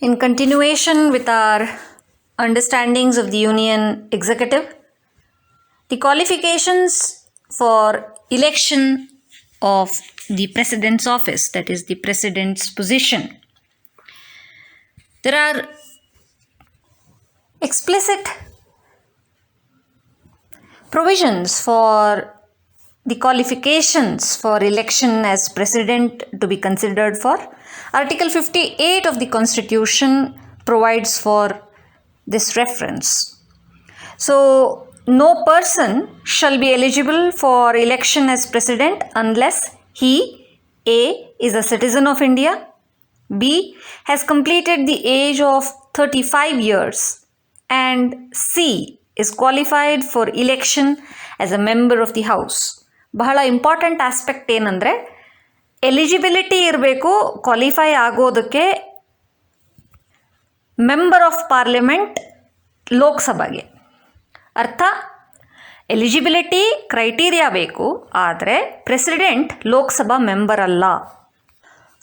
In continuation with our understandings of the Union Executive, the qualifications for election of the President's office, that is, the President's position. There are explicit provisions for the qualifications for election as President to be considered for. Article 58 of the Constitution provides for this reference. So, no person shall be eligible for election as President unless he A. is a citizen of India, B. has completed the age of 35 years, and C. is qualified for election as a member of the House. ಬಹಳ important aspect ಏನಂದರೆ eligibility ಇರಬೇಕು qualify ಆಗೋದಕ್ಕೆ member of parliament ಲೋಕಸಭೆಗೆ. ಅರ್ಥ, eligibility criteria ಬೇಕು, ಆದರೆ president Lok Sabha member ಅಲ್ಲ.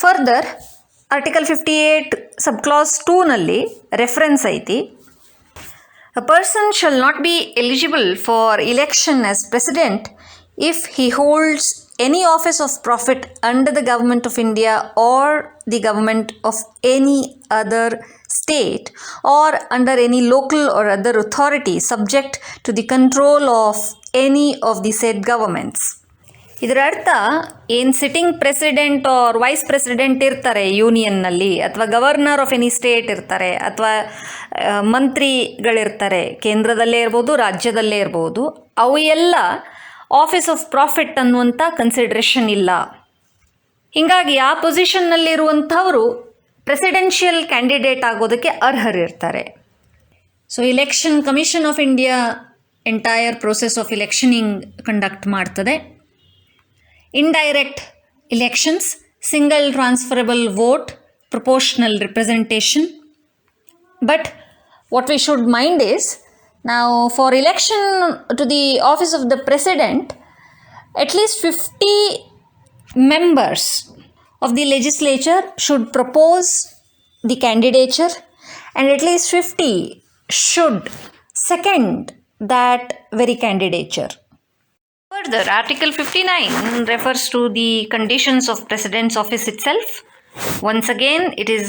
Further article 58 ಸಬ್ class 2ನಲ್ಲಿ reference ಐತಿ. A person shall not be eligible for election as president if he holds any office of profit under the government of India or the government of any other state or under any local or other authority subject to the control of any of the said governments. ಇದರ ಅರ್ಥ ಏನು sitting president or vice president ಇರ್ತಾರೆ ಯೂನಿಯನ್ನಲ್ಲಿ, ಅಥವಾ governor of any state ಇರ್ತಾರೆ, ಅಥವಾ ಮಂತ್ರಿಗಳಿರ್ತಾರೆ, ಕೇಂದ್ರದಲ್ಲೇ ಇರ್ಬೋದು ರಾಜ್ಯದಲ್ಲೇ ಇರ್ಬೋದು, ಅವು ಎಲ್ಲ ಆಫೀಸ್ ಆಫ್ ಪ್ರಾಫಿಟ್ ಅನ್ನುವಂಥ ಕನ್ಸಿಡ್ರೇಷನ್ ಇಲ್ಲ. ಹೀಗಾಗಿ ಆ ಪೊಸಿಷನ್ನಲ್ಲಿರುವಂಥವರು ಪ್ರೆಸಿಡೆನ್ಷಿಯಲ್ ಕ್ಯಾಂಡಿಡೇಟ್ ಆಗೋದಕ್ಕೆ ಅರ್ಹರಿರ್ತಾರೆ. So election commission of India entire process of electioning conduct ಮಾಡ್ತದೆ. Indirect elections, single transferable vote, proportional representation. But what we should mind is, now for election to the office of the president, at least 50 members of the legislature should propose the candidature, and at least 50 should second that very candidature. Further, Article 59 refers to the conditions of President's office itself. Once again, it is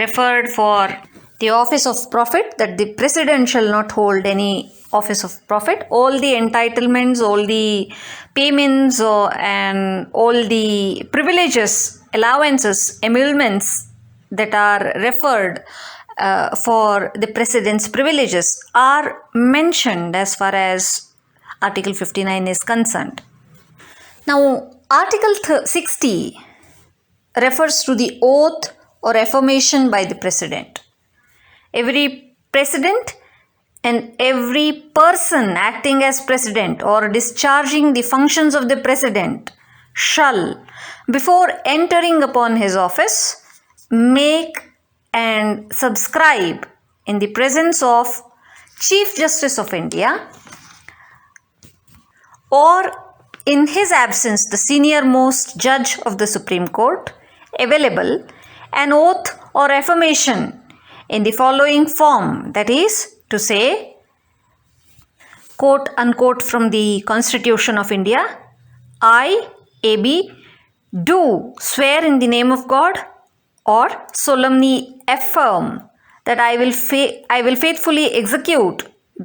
referred for the office of profit, that the President shall not hold any office of profit. All the entitlements, all the payments and all the privileges, allowances, emoluments that are referred for the President's privileges are mentioned as far as Article 59 is concerned. Now, Article 60 refers to the oath or affirmation by the President. Every President and every person acting as President or discharging the functions of the President shall, before entering upon his office, make and subscribe in the presence of Chief Justice of India, or in his absence the senior most judge of the Supreme Court, available an oath or affirmation in the following form, that is to say, quote unquote from the Constitution of India, I, AB, do swear in the name of God or solemnly affirm that I will faithfully execute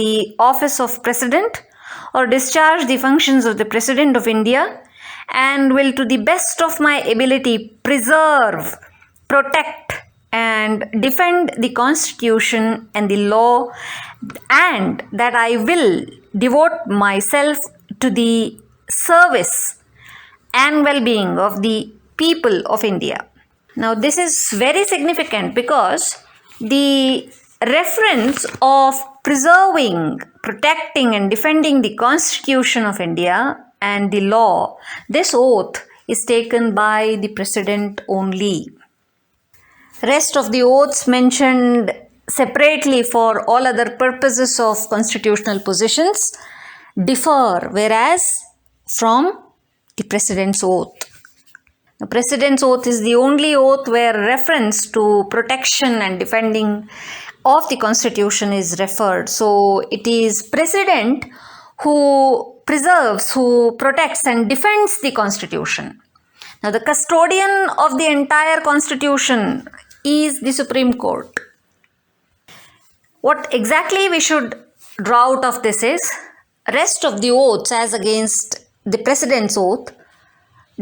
the office of President or discharge the functions of the President of India, and will to the best of my ability preserve, protect and defend the Constitution and the law, and that I will devote myself to the service and well-being of the people of India. Now this is very significant because the reference of preserving, protecting and defending the Constitution of India and the law, this oath is taken by the President only. Rest of the oaths mentioned separately for all other purposes of constitutional positions differ, whereas from the President's oath. The President's oath is the only oath where reference to protection and defending of the Constitution is referred. So it is President who preserves, who protects and defends the Constitution. Now the custodian of the entire Constitution is the Supreme Court. What exactly we should draw out of this is, rest of the oaths as against the President's oath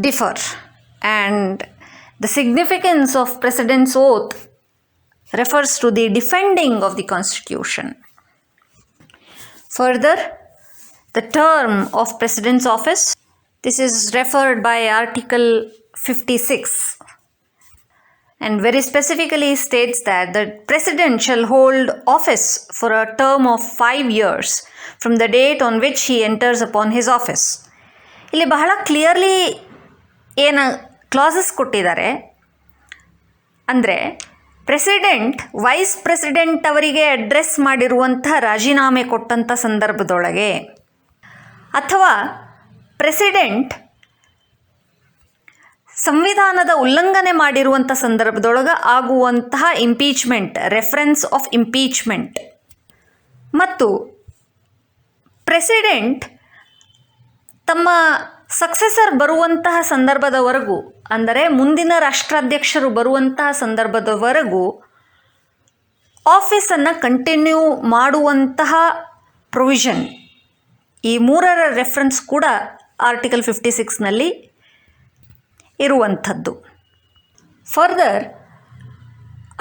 differ, and the significance of President's oath refers to the defending of the Constitution. Further, the term of President's office, this is referred by Article 56, and very specifically states that the President shall hold office for a term of 5 years from the date on which he enters upon his office. ಇಲ್ಲಿ ಬಹಳ clearly ಏನು classes ಕೊಟ್ಟಿದ್ದಾರೆ ಅಂದರೆ, president vice president ಅವರಿಗೆ address ಮಾಡಿರುವಂತಹ ರಾಜೀನಾಮೆ ಕೊಟ್ಟಂಥ ಸಂದರ್ಭದೊಳಗೆ, ಅಥವಾ ಪ್ರೆಸಿಡೆಂಟ್ ಸಂವಿಧಾನದ ಉಲ್ಲಂಘನೆ ಮಾಡಿರುವಂಥ ಸಂದರ್ಭದೊಳಗೆ ಆಗುವಂತಹ ಇಂಪೀಚ್ಮೆಂಟ್, ರೆಫರೆನ್ಸ್ ಆಫ್ ಇಂಪೀಚ್ಮೆಂಟ್, ಮತ್ತು ಪ್ರೆಸಿಡೆಂಟ್ ತಮ್ಮ ಸಕ್ಸೆಸರ್ ಬರುವಂತಹ ಸಂದರ್ಭದವರೆಗೂ, ಅಂದರೆ ಮುಂದಿನ ರಾಷ್ಟ್ರಾಧ್ಯಕ್ಷರು ಬರುವಂತಹ ಸಂದರ್ಭದವರೆಗೂ ಆಫೀಸನ್ನು ಕಂಟಿನ್ಯೂ ಮಾಡುವಂತಹ ಪ್ರೊವಿಷನ್, ಈ ಮೂರರ ರೆಫರೆನ್ಸ್ ಕೂಡ ಆರ್ಟಿಕಲ್ 56ನಲ್ಲಿ ಇರುವಂಥದ್ದು. Further,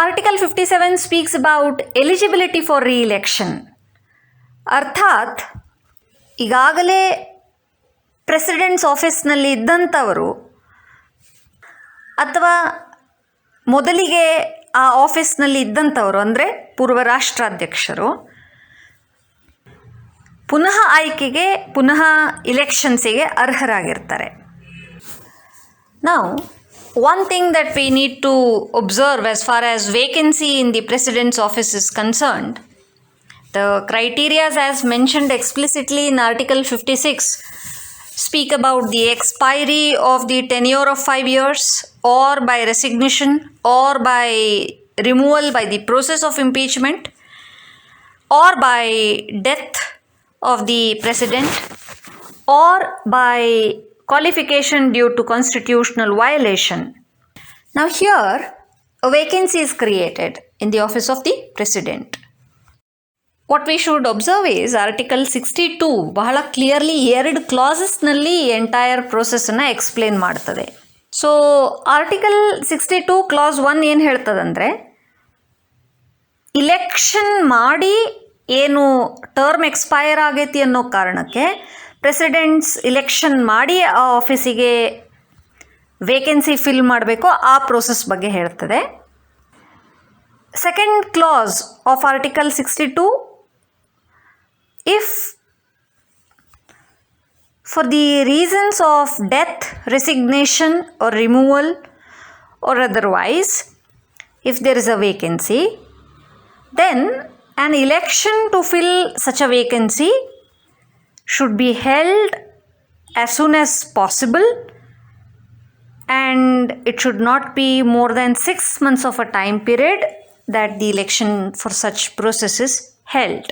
article 57 speaks about eligibility for reelection. ಅರ್ಥಾತ್ ಈಗಾಗಲೇ ಪ್ರೆಸಿಡೆಂಟ್ಸ್ ಆಫೀಸ್ನಲ್ಲಿ ಇದ್ದಂಥವರು ಅಥವಾ ಮೊದಲಿಗೆ ಆ ಆಫೀಸ್ನಲ್ಲಿ ಇದ್ದಂಥವರು, ಅಂದರೆ ಪೂರ್ವ ರಾಷ್ಟ್ರಾಧ್ಯಕ್ಷರು, ಪುನಃ ಆಯ್ಕೆಗೆ, ಪುನಃ ಇಲೆಕ್ಷನ್ಸಿಗೆ ಅರ್ಹರಾಗಿರ್ತಾರೆ. Now, one thing that we need to observe as far as vacancy in the President's office is concerned, the criteria as mentioned explicitly in Article 56 speak about the expiry of the tenure of 5 years, or by resignation, or by removal by the process of impeachment, or by death of the President, or by qualification due to constitutional violation. Now here, a vacancy is created in the office of the President. What we should observe is Article 62 ಬಹಳ clearly 2 ಕ್ಲಾಸಸ್ನಲ್ಲಿ entire ಪ್ರೋಸೆಸ್ಸನ್ನು explain ಮಾಡ್ತದೆ. So article 62 class 1 ಏನು ಹೇಳ್ತದಂದರೆ, election ಮಾಡಿ ಏನು term expire ಆಗೈತಿ ಅನ್ನೋ ಕಾರಣಕ್ಕೆ presidents election ಮಾಡಿ ಆ ಆಫೀಸಿಗೆ ವೇಕೆನ್ಸಿ ಫಿಲ್ ಮಾಡಬೇಕು, ಆ ಪ್ರೋಸೆಸ್ ಬಗ್ಗೆ ಹೇಳ್ತದೆ. Second class of article 62, if for the reasons of death, resignation or removal or otherwise, if there is a vacancy, then an election to fill such a vacancy should be held as soon as possible, and it should not be more than 6 months of a time period that the election for such process is held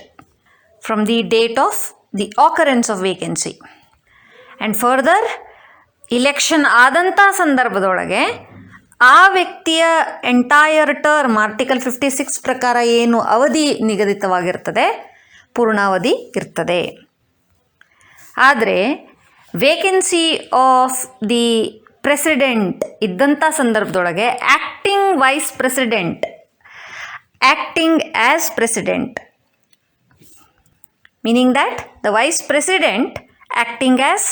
from the date of the occurrence of vacancy. And further, election ಆದಂಥ ಸಂದರ್ಭದೊಳಗೆ ಆ ವ್ಯಕ್ತಿಯ entire term article 56 ಪ್ರಕಾರ ಏನು ಅವಧಿ ನಿಗದಿತವಾಗಿರ್ತದೆ, ಪೂರ್ಣಾವಧಿ ಇರ್ತದೆ. ಆದರೆ vacancy of the president ಇದ್ದಂಥ ಸಂದರ್ಭದೊಳಗೆ acting wise president, acting as president, meaning that the vice president acting as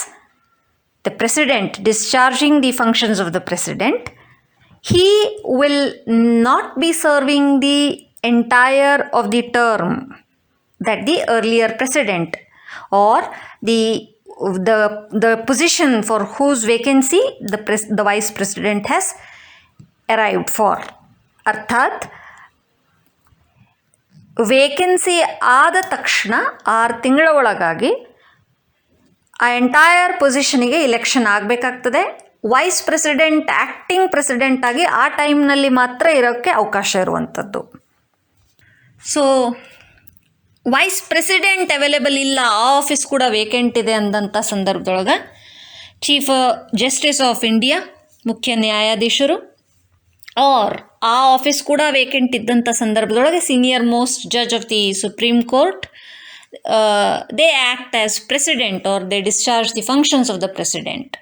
the president, discharging the functions of the president, he will not be serving the entire of the term that the earlier president or the position for whose vacancy the vice president has arrived for. ಅರ್ಥಾತ್ vacancy ಆದ ತಕ್ಷಣ 6 ತಿಂಗಳ ಒಳಗಾಗಿ ಆ entire ಪೊಸಿಷನಿಗೆ election ಆಗಬೇಕಾಗ್ತದೆ. Vice president acting president ಆಗಿ ಆ ಟೈಮ್ನಲ್ಲಿ ಮಾತ್ರ ಇರೋಕ್ಕೆ ಅವಕಾಶ ಇರುವಂಥದ್ದು. ಸೊ ವೈಸ್ ಪ್ರೆಸಿಡೆಂಟ್ ಅವೈಲೇಬಲ್ ಇಲ್ಲ, ಆ ಆಫೀಸ್ ಕೂಡ ವೇಕೆಂಟ್ ಇದೆ ಅಂದಂಥ ಸಂದರ್ಭದೊಳಗೆ ಚೀಫ್ ಜಸ್ಟಿಸ್ ಆಫ್ ಇಂಡಿಯಾ, ಮುಖ್ಯ ನ್ಯಾಯಾಧೀಶರು, ಆರ್ ಆ ಆಫೀಸ್ ಕೂಡ ವೇಕೆಂಟ್ ಇದ್ದಂಥ ಸಂದರ್ಭದೊಳಗೆ senior most judge of the supreme court, they act as president or they discharge the functions of the president.